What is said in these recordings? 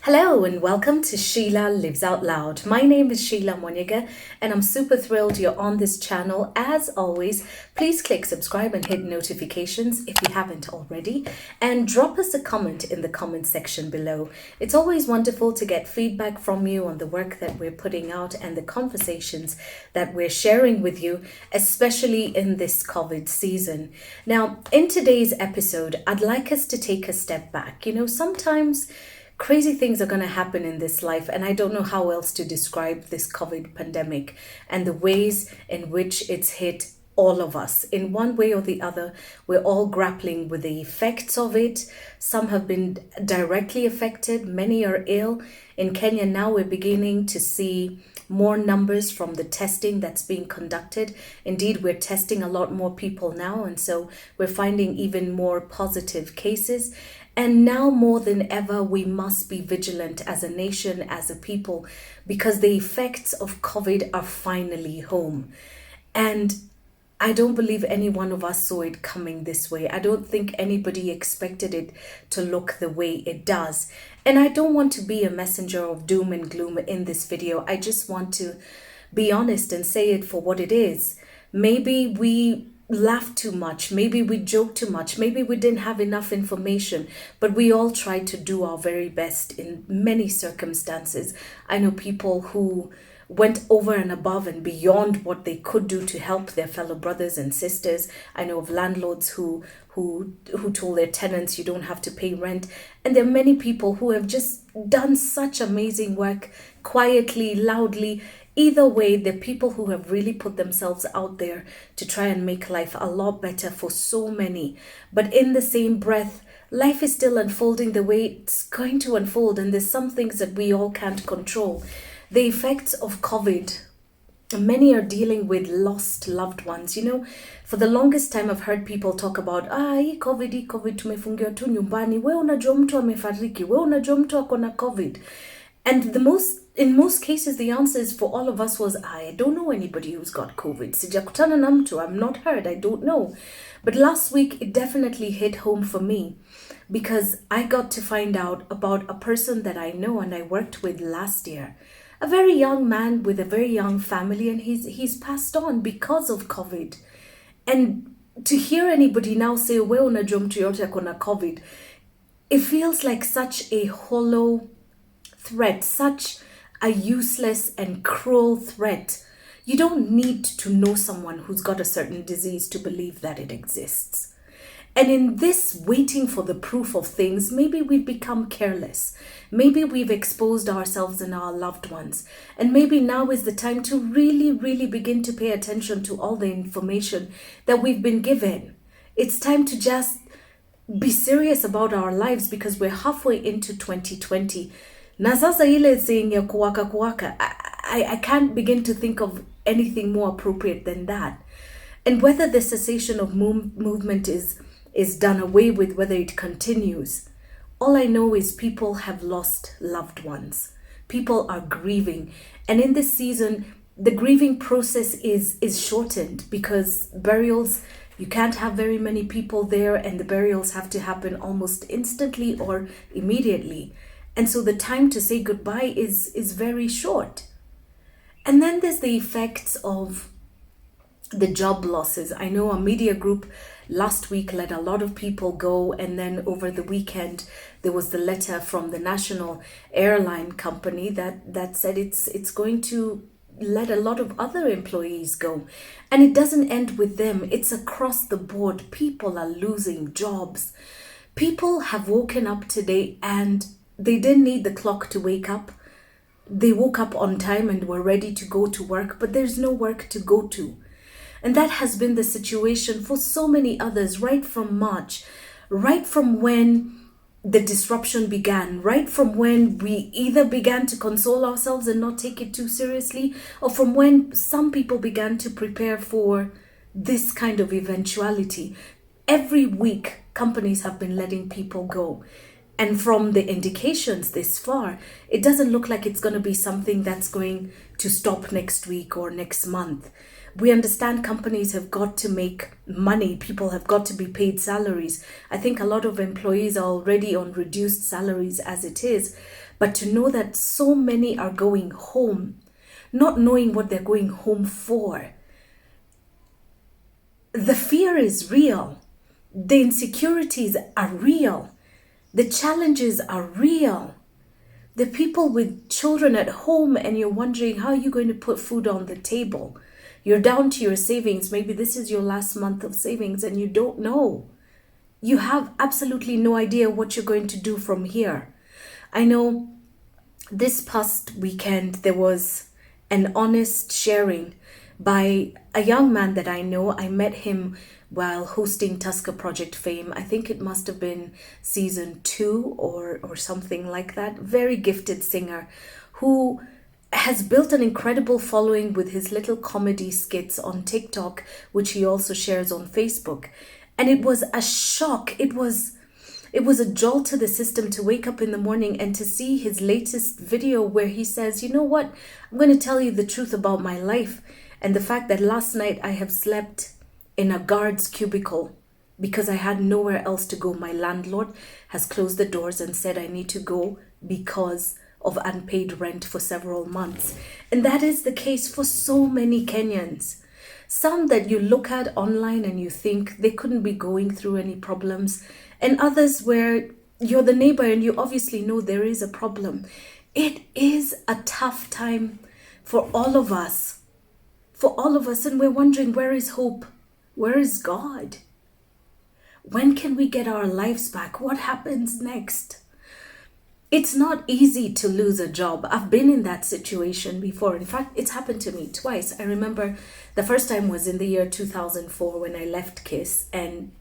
Hello and welcome to Sheila Lives Out Loud. My name is Sheila Monyega and I'm super thrilled you're on this channel. As always, please click subscribe and hit notifications if you haven't already, and drop us a comment in the comment section below. It's always wonderful to get feedback from you on the work that we're putting out and the conversations that we're sharing with you, especially in this COVID season. Now, in today's episode, I'd like us to take a step back. Sometimes crazy things are going to happen in this life, and I don't know how else to describe this COVID pandemic and the ways in which it's hit all of us. In one way or the other, we're all grappling with the effects of it. Some have been directly affected, many are ill. In Kenya now, we're beginning to see more numbers from the testing that's being conducted. Indeed, we're testing a lot more people now, and so we're finding even more positive cases. And now more than ever, we must be vigilant as a nation, as a people, because the effects of COVID are finally home. And I don't believe any one of us saw it coming this way. I don't think anybody expected it to look the way it does. And I don't want to be a messenger of doom and gloom in this video. I just want to be honest and say it for what it is. Maybe we laughed too much, maybe we joked too much, maybe we didn't have enough information, but we all tried to do our very best in many circumstances. I know people who went over and above and beyond what they could do to help their fellow brothers and sisters. I know of landlords who told their tenants, you don't have to pay rent. And there are many people who have just done such amazing work, quietly, loudly. Either way, the people who have really put themselves out there to try and make life a lot better for so many. But in the same breath, life is still unfolding the way it's going to unfold, and there's some things that we all can't control. The effects of COVID, many are dealing with lost loved ones. For the longest time I've heard people talk about hii COVID tumefungiwa tu nyumbani, we unajua mtu amefariki, we unajua mtu ako na COVID. And in most cases, the answers for all of us was, I don't know anybody who's got COVID. Sijakutana na mtu, I'm not heard, I don't know. But last week, it definitely hit home for me because I got to find out about a person that I know and I worked with last year. A very young man with a very young family, and he's passed on because of COVID. And to hear anybody now say, we unajua mtu yote ako na COVID, it feels like such a hollow threat, such a useless and cruel threat. You don't need to know someone who's got a certain disease to believe that it exists. And in this waiting for the proof of things, maybe we've become careless. Maybe we've exposed ourselves and our loved ones. And maybe now is the time to really, really begin to pay attention to all the information that we've been given. It's time to just be serious about our lives because we're halfway into 2020. Na sasa ile saying ya kuwaka, I can't begin to think of anything more appropriate than that. And whether the cessation of movement is done away with, whether it continues, all I know is people have lost loved ones. People are grieving. And in this season, the grieving process is shortened because burials, you can't have very many people there, and the burials have to happen almost instantly or immediately. And so the time to say goodbye is very short. And then there's the effects of the job losses. I know a media group last week let a lot of people go, and then over the weekend there was the letter from the national airline company that said it's going to let a lot of other employees go. And it doesn't end with them. It's across the board. People are losing jobs. People have woken up today and they didn't need the clock to wake up. They woke up on time and were ready to go to work, but there's no work to go to. And that has been the situation for so many others right from March, right from when the disruption began, right from when we either began to console ourselves and not take it too seriously, or from when some people began to prepare for this kind of eventuality. Every week, companies have been letting people go. And from the indications this far, it doesn't look like it's going to be something that's going to stop next week or next month. We understand companies have got to make money. People have got to be paid salaries. I think a lot of employees are already on reduced salaries as it is. But to know that so many are going home, not knowing what they're going home for. The fear is real. The insecurities are real. The challenges are real. The people with children at home and you're wondering how you're going to put food on the table. You're down to your savings. Maybe this is your last month of savings and you don't know. You have absolutely no idea what you're going to do from here. I know this past weekend there was an honest sharing by a young man that I know. I met him while hosting Tusker Project Fame. I think it must have been season 2 or something like that. Very gifted singer who has built an incredible following with his little comedy skits on TikTok, which he also shares on Facebook. And it was a shock. It was a jolt to the system to wake up in the morning and to see his latest video where he says, you know what, I'm going to tell you the truth about my life and the fact that last night I have slept in a guard's cubicle because I had nowhere else to go. My landlord has closed the doors and said I need to go because of unpaid rent for several months. And that is the case for so many Kenyans. Some that you look at online and you think they couldn't be going through any problems, and others where you're the neighbor and you obviously know there is a problem. It is a tough time for all of us. And we're wondering, where is hope? Where is God? When can we get our lives back? What happens next? It's not easy to lose a job. I've been in that situation before. In fact, it's happened to me twice. I remember the first time was in the year 2004 when I left KISS, and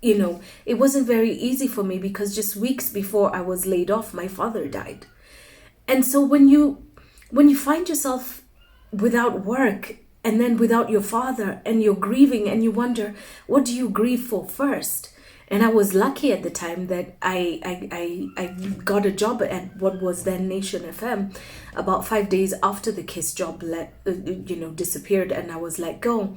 it wasn't very easy for me because just weeks before I was laid off, my father died. And so when you find yourself without work and then without your father and you're grieving and you wonder, what do you grieve for first? And I was lucky at the time that I got a job at what was then Nation FM about 5 days after the KISS job disappeared and I was let go.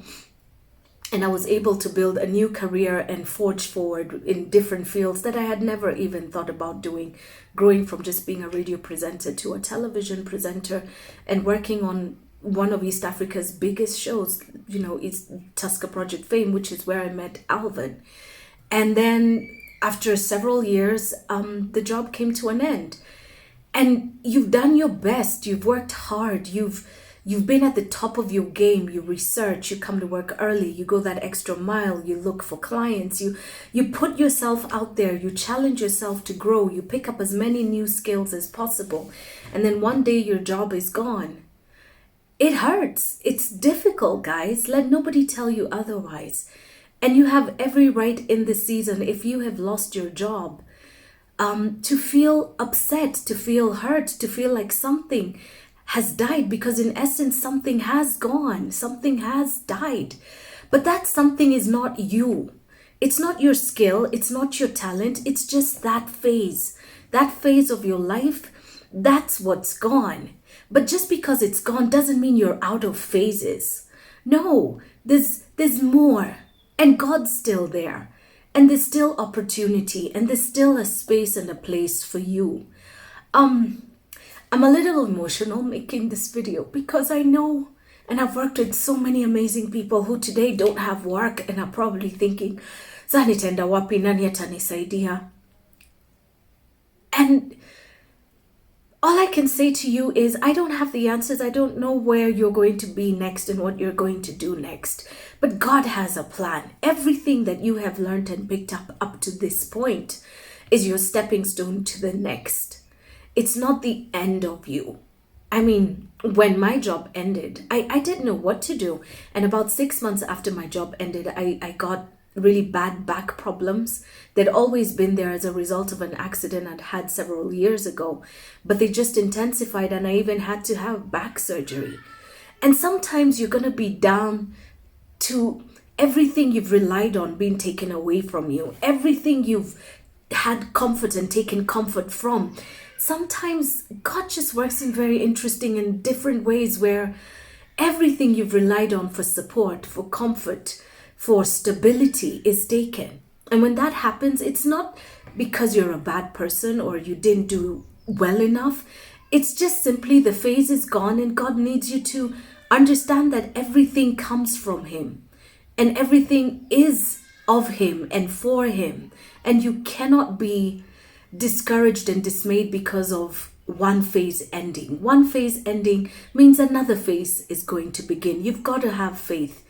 And I was able to build a new career and forge forward in different fields that I had never even thought about doing, growing from just being a radio presenter to a television presenter and working on one of East Africa's biggest shows, is Tusker Project Fame, which is where I met Alvin. And then after several years, the job came to an end. And you've done your best. You've worked hard. You've been at the top of your game. You research. You come to work early. You go that extra mile. You look for clients. You put yourself out there. You challenge yourself to grow. You pick up as many new skills as possible. And then one day your job is gone. It hurts. It's difficult, guys. Let nobody tell you otherwise. And you have every right in this season, if you have lost your job, to feel upset, to feel hurt, to feel like something has died, because in essence, something has gone, something has died. But that something is not you. It's not your skill. It's not your talent. It's just that phase of your life. That's what's gone. But just because it's gone doesn't mean you're out of phases. No, there's more. And God's still there. And there's still opportunity. And there's still a space and a place for you. I'm a little emotional making this video because I know, and I've worked with so many amazing people who today don't have work and are probably thinking, "Sasa nitaenda wapi, nani atanisaidia?" And all I can say to you is I don't have the answers. I don't know where you're going to be next and what you're going to do next. But God has a plan. Everything that you have learned and picked up to this point is your stepping stone to the next. It's not the end of you. I mean, when my job ended, I didn't know what to do. And about 6 months after my job ended, I got really bad back problems. They'd always been there as a result of an accident I'd had several years ago, but they just intensified and I even had to have back surgery. And sometimes you're going to be down to everything you've relied on being taken away from you, everything you've had comfort and taken comfort from. Sometimes God just works in very interesting and different ways where everything you've relied on for support, for comfort, for stability is taken. And when that happens, it's not because you're a bad person or you didn't do well enough. It's just simply the phase is gone, and God needs you to understand that everything comes from Him and everything is of Him and for Him. And you cannot be discouraged and dismayed because of one phase ending. One phase ending means another phase is going to begin. You've got to have faith.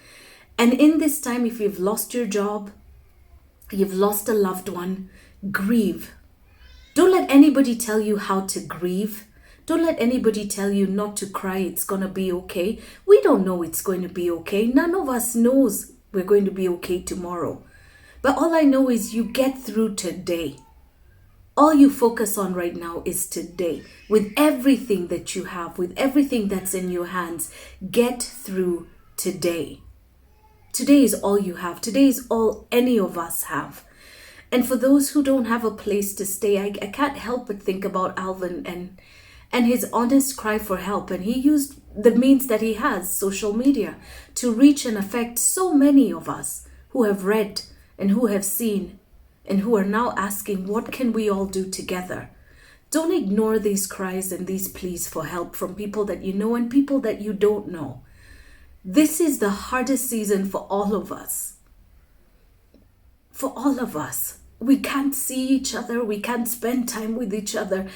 And in this time, if you've lost your job, you've lost a loved one, grieve. Don't let anybody tell you how to grieve. Don't let anybody tell you not to cry, it's going to be okay. We don't know it's going to be okay. None of us knows we're going to be okay tomorrow. But all I know is you get through today. All you focus on right now is today. With everything that you have, with everything that's in your hands, get through today. Today is all you have. Today is all any of us have. And for those who don't have a place to stay, I can't help but think about Alvin and his honest cry for help. And he used the means that he has, social media, to reach and affect so many of us who have read and who have seen and who are now asking, what can we all do together? Don't ignore these cries and these pleas for help from people that you know and people that you don't know. This is the hardest season for all of us. For all of us. We can't see each other. We can't spend time with each other.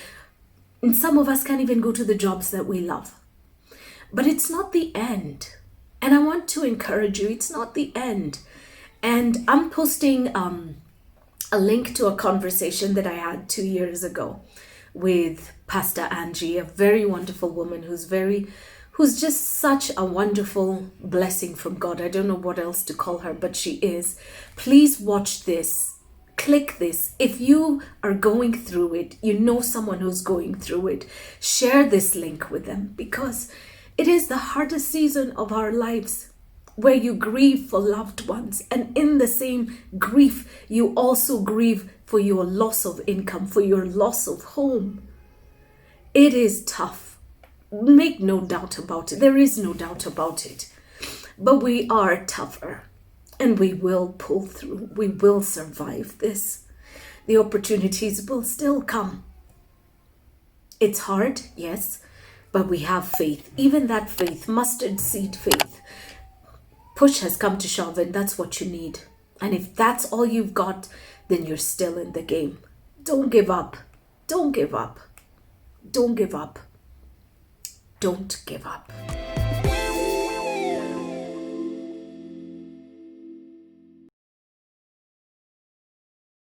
And some of us can't even go to the jobs that we love. But it's not the end. And I want to encourage you, it's not the end. And I'm posting a link to a conversation that I had 2 years ago with Pastor Angie, a very wonderful woman who's just such a wonderful blessing from God. I don't know what else to call her, but she is. Please watch this. Click this. If you are going through it, you know someone who's going through it, share this link with them, because it is the hardest season of our lives, where you grieve for loved ones. And in the same grief, you also grieve for your loss of income, for your loss of home. It is tough. Make no doubt about it. There is no doubt about it. But we are tougher and we will pull through. We will survive this. The opportunities will still come. It's hard, yes, but we have faith. Even that faith, mustard seed faith. Push has come to shove, and that's what you need. And if that's all you've got, then you're still in the game. Don't give up. Don't give up. Don't give up. Don't give up.